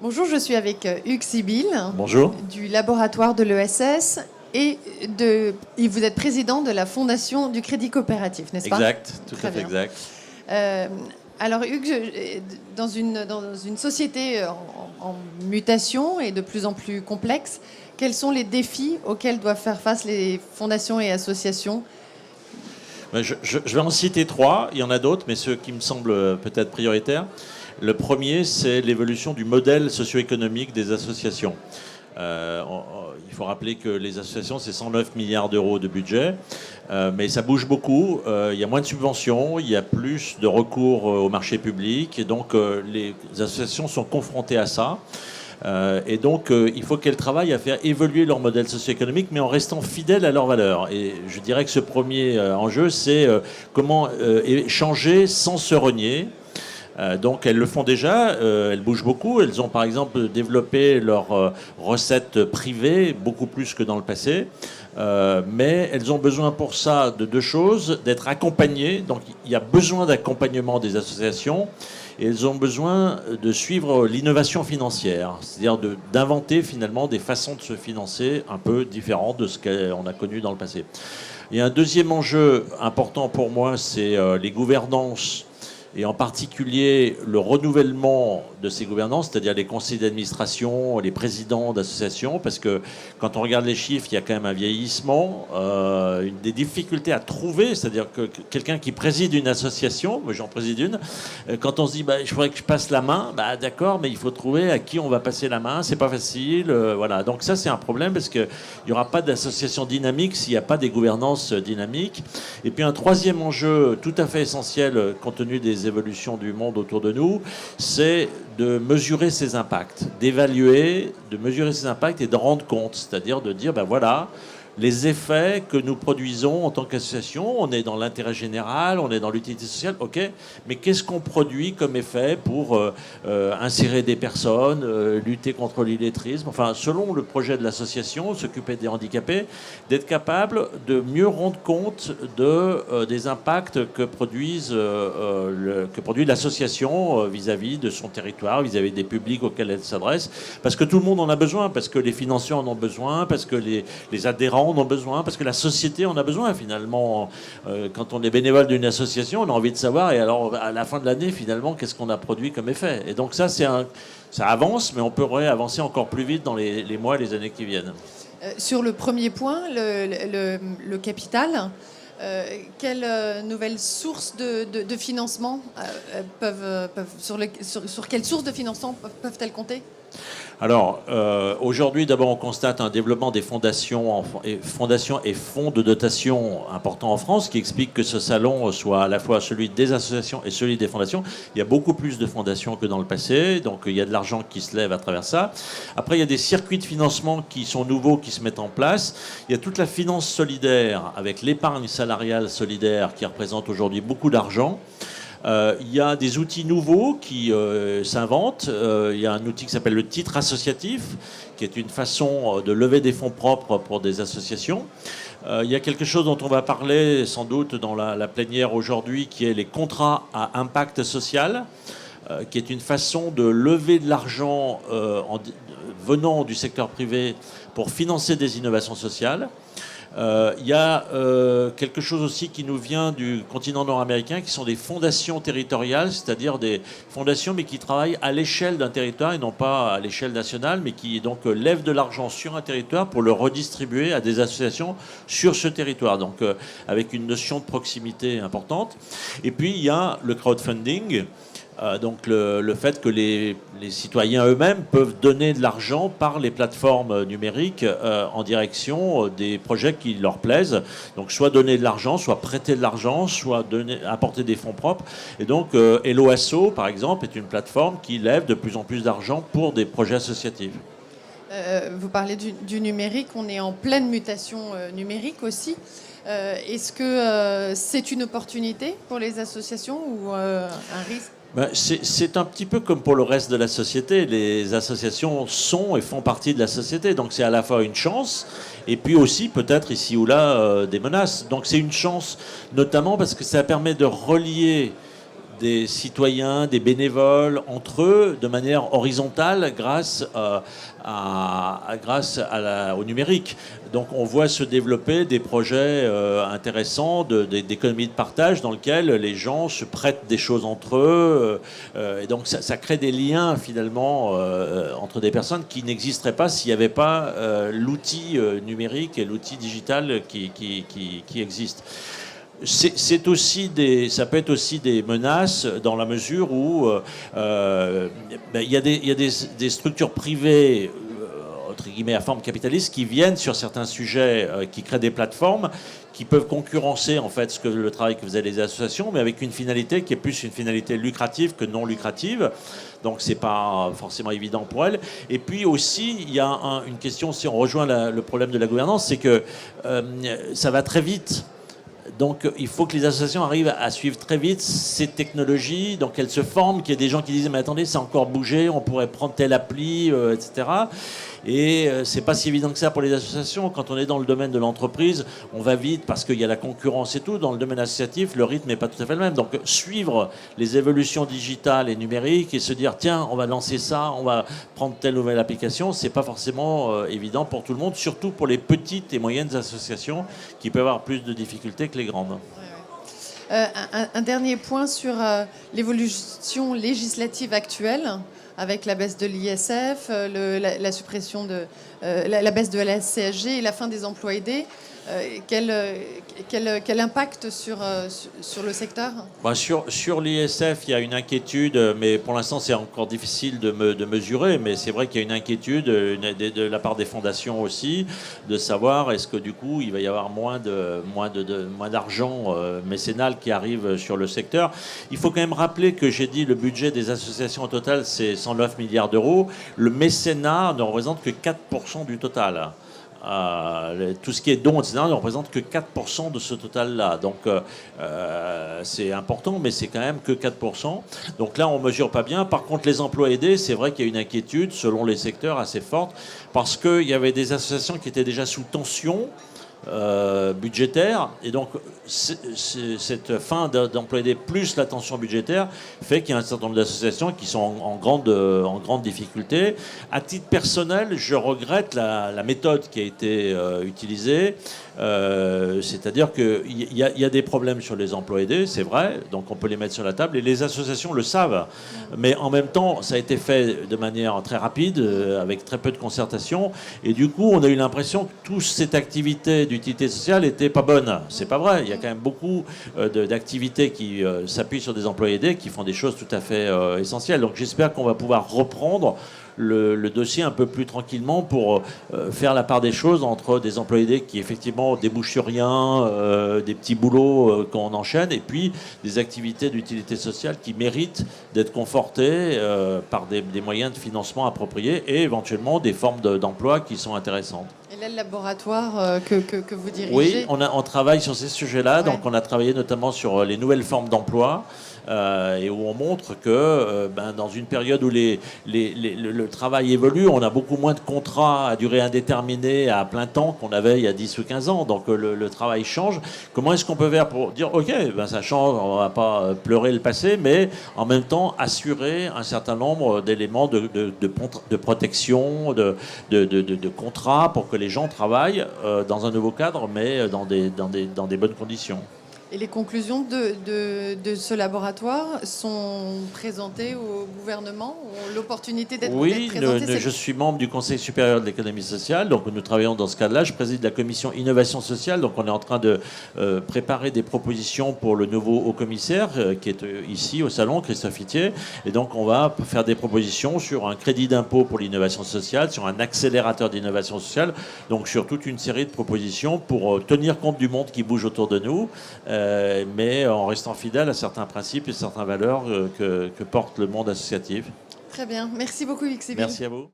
Bonjour, je suis avec Hugues Sibyl. Bonjour. Du laboratoire de l'ESS et vous êtes président de la fondation du Crédit Coopératif, n'est-ce pas? Exact, tout Très à fait bien. exact. Alors Hugues, dans une société en mutation et de plus en plus complexe, quels sont les défis auxquels doivent faire face les fondations et associations? Je vais en citer trois, il y en a d'autres, mais ceux qui me semblent peut-être prioritaires. Le premier, c'est l'évolution du modèle socio-économique des associations. Il faut rappeler que les associations, c'est 109 milliards d'euros de budget, mais ça bouge beaucoup. Il y a moins de subventions, il y a plus de recours au marché public, et donc les associations sont confrontées à ça. Et donc, il faut qu'elles travaillent à faire évoluer leur modèle socio-économique, mais en restant fidèles à leurs valeurs. Et je dirais que ce premier enjeu, c'est comment changer sans se renier. Donc elles le font déjà, elles bougent beaucoup. Elles ont par exemple développé leurs recettes privées beaucoup plus que dans le passé. Mais elles ont besoin pour ça de deux choses, d'être accompagnées. Donc il y a besoin d'accompagnement des associations. Et elles ont besoin de suivre l'innovation financière, c'est-à-dire d'inventer finalement des façons de se financer un peu différentes de ce qu'on a connu dans le passé. Il y a un deuxième enjeu important pour moi, c'est les gouvernances, et en particulier le renouvellement de ces gouvernances, c'est-à-dire les conseils d'administration, les présidents d'associations, parce que quand on regarde les chiffres, il y a quand même un vieillissement, des difficultés à trouver, c'est-à-dire que quelqu'un qui préside une association, moi j'en préside une, quand on se dit je voudrais que je passe la main, d'accord, mais il faut trouver à qui on va passer la main, c'est pas facile, voilà. Donc ça c'est un problème parce qu'il n'y aura pas d'association dynamique s'il n'y a pas des gouvernances dynamiques. Et puis un troisième enjeu tout à fait essentiel compte tenu des évolutions du monde autour de nous, c'est de mesurer ses impacts, d'évaluer, de mesurer ses impacts et de rendre compte, c'est-à-dire de dire, voilà, les effets que nous produisons en tant qu'association, on est dans l'intérêt général, on est dans l'utilité sociale, ok, mais qu'est-ce qu'on produit comme effet pour insérer des personnes, lutter contre l'illettrisme, enfin, selon le projet de l'association, s'occuper des handicapés, d'être capable de mieux rendre compte des impacts que produit l'association vis-à-vis de son territoire, vis-à-vis des publics auxquels elle s'adresse, parce que tout le monde en a besoin, parce que les financiers en ont besoin, parce que les adhérents en ont besoin, parce que la société en a besoin finalement. Quand on est bénévole d'une association, on a envie de savoir, et alors à la fin de l'année, finalement, qu'est-ce qu'on a produit comme effet. Et donc ça avance, mais on pourrait avancer encore plus vite dans les mois et les années qui viennent. Sur le premier point, le capital, quelles nouvelles sources de financement sur quelles sources de financement peuvent-elles compter? Alors, aujourd'hui, d'abord, on constate un développement des fondations et fonds de dotation importants en France, qui explique que ce salon soit à la fois celui des associations et celui des fondations. Il y a beaucoup plus de fondations que dans le passé, donc il y a de l'argent qui se lève à travers ça. Après, il y a des circuits de financement qui sont nouveaux, qui se mettent en place. Il y a toute la finance solidaire, avec l'épargne salariale solidaire, qui représente aujourd'hui beaucoup d'argent. Il y a des outils nouveaux qui s'inventent. Il y a un outil qui s'appelle le titre associatif, qui est une façon de lever des fonds propres pour des associations. Il y a quelque chose dont on va parler sans doute dans la plénière aujourd'hui, qui est les contrats à impact social, qui est une façon de lever de l'argent venant du secteur privé pour financer des innovations sociales. Il y a quelque chose aussi qui nous vient du continent nord-américain, qui sont des fondations territoriales, c'est-à-dire des fondations mais qui travaillent à l'échelle d'un territoire et non pas à l'échelle nationale, mais qui donc lèvent de l'argent sur un territoire pour le redistribuer à des associations sur ce territoire, donc avec une notion de proximité importante. Et puis il y a le crowdfunding. Donc le fait que les citoyens eux-mêmes peuvent donner de l'argent par les plateformes numériques en direction des projets qui leur plaisent. Donc soit donner de l'argent, soit prêter de l'argent, soit apporter des fonds propres. Et donc Helloasso, par exemple, est une plateforme qui lève de plus en plus d'argent pour des projets associatifs. Vous parlez du numérique, on est en pleine mutation numérique aussi. Est-ce que c'est une opportunité pour les associations ou un risque? C'est un petit peu comme pour le reste de la société. Les associations sont et font partie de la société. Donc c'est à la fois une chance et puis aussi peut-être ici ou là des menaces. Donc c'est une chance notamment parce que ça permet de relier des citoyens, des bénévoles, entre eux, de manière horizontale, grâce au numérique. Donc on voit se développer des projets intéressants d'économie de partage dans lesquels les gens se prêtent des choses entre eux. Et donc ça crée des liens finalement entre des personnes qui n'existeraient pas s'il n'y avait pas l'outil numérique et l'outil digital qui existe. Ça peut être aussi des menaces dans la mesure où il y a des structures privées entre guillemets à forme capitaliste qui viennent sur certains sujets, qui créent des plateformes qui peuvent concurrencer en fait le travail que faisaient les associations, mais avec une finalité qui est plus une finalité lucrative que non lucrative. Donc c'est pas forcément évident pour elles. Et puis aussi, il y a une question, si on rejoint le problème de la gouvernance, c'est que ça va très vite. Donc il faut que les associations arrivent à suivre très vite ces technologies, donc elles se forment, qu'il y ait des gens qui disent mais attendez, c'est encore bougé, on pourrait prendre telle appli, etc. Et c'est pas si évident que ça pour les associations. Quand on est dans le domaine de l'entreprise, on va vite parce qu'il y a la concurrence et tout. Dans le domaine associatif, le rythme n'est pas tout à fait le même. Donc suivre les évolutions digitales et numériques et se dire tiens, on va lancer ça, on va prendre telle nouvelle application, c'est pas forcément évident pour tout le monde, surtout pour les petites et moyennes associations qui peuvent avoir plus de difficultés que les grandes. Un dernier point sur l'évolution législative actuelle, avec la baisse de l'ISF, la suppression de la baisse de la CSG et la fin des emplois aidés. Quel impact sur le secteur ? Sur l'ISF, il y a une inquiétude, mais pour l'instant, c'est encore difficile de mesurer. Mais c'est vrai qu'il y a une inquiétude de la part des fondations aussi, de savoir est-ce que du coup, il va y avoir moins d'argent mécénal qui arrive sur le secteur. Il faut quand même rappeler que j'ai dit le budget des associations au total, c'est 109 milliards d'euros. Le mécénat ne représente que 4% du total. Tout ce qui est dons, etc., ne représente que 4% de ce total-là. Donc, c'est important, mais c'est quand même que 4%. Donc là, on ne mesure pas bien. Par contre, les emplois aidés, c'est vrai qu'il y a une inquiétude, selon les secteurs, assez forte, parce qu'il y avait des associations qui étaient déjà sous tension budgétaire, et donc cette fin d'emplois aidés plus la tension budgétaire fait qu'il y a un certain nombre d'associations qui sont en grande difficulté. À titre personnel, je regrette la méthode qui a été utilisée, c'est-à-dire qu'il y a des problèmes sur les emplois aidés, c'est vrai, donc on peut les mettre sur la table, et les associations le savent, mais en même temps, ça a été fait de manière très rapide, avec très peu de concertation, et du coup, on a eu l'impression que toute cette activité d'utilité sociale n'était pas bonne. C'est pas vrai. Il y a quand même beaucoup d'activités qui s'appuient sur des emplois aidés qui font des choses tout à fait essentielles. Donc j'espère qu'on va pouvoir reprendre le dossier un peu plus tranquillement pour faire la part des choses entre des emplois aidés qui effectivement débouchent sur rien, des petits boulots qu'on enchaîne, et puis des activités d'utilité sociale qui méritent d'être confortées par des moyens de financement appropriés et éventuellement des formes d'emploi qui sont intéressantes. Et là, le laboratoire que vous dirigez... Oui, on travaille sur ces sujets-là. Ouais. Donc on a travaillé notamment sur les nouvelles formes d'emploi et où on montre que dans une période où le travail évolue, on a beaucoup moins de contrats à durée indéterminée à plein temps qu'on avait il y a 10 ou 15 ans. Donc le travail change. Comment est-ce qu'on peut faire pour dire ok, ça change, on ne va pas pleurer le passé, mais en même temps assurer un certain nombre d'éléments de protection, de contrats pour que les gens travaillent dans un nouveau cadre, mais dans des bonnes conditions. Et les conclusions de ce laboratoire sont présentées au gouvernement, ont l'opportunité d'être présentées? Je suis membre du Conseil supérieur de l'économie sociale, donc nous travaillons dans ce cadre-là. Je préside la commission innovation sociale, donc on est en train de préparer des propositions pour le nouveau haut-commissaire qui est ici au salon, Christophe Itier. Et donc on va faire des propositions sur un crédit d'impôt pour l'innovation sociale, sur un accélérateur d'innovation sociale, donc sur toute une série de propositions pour tenir compte du monde qui bouge autour de nous. Mais en restant fidèle à certains principes et certaines valeurs que porte le monde associatif. Très bien. Merci beaucoup, Hugues Séville. Merci à vous.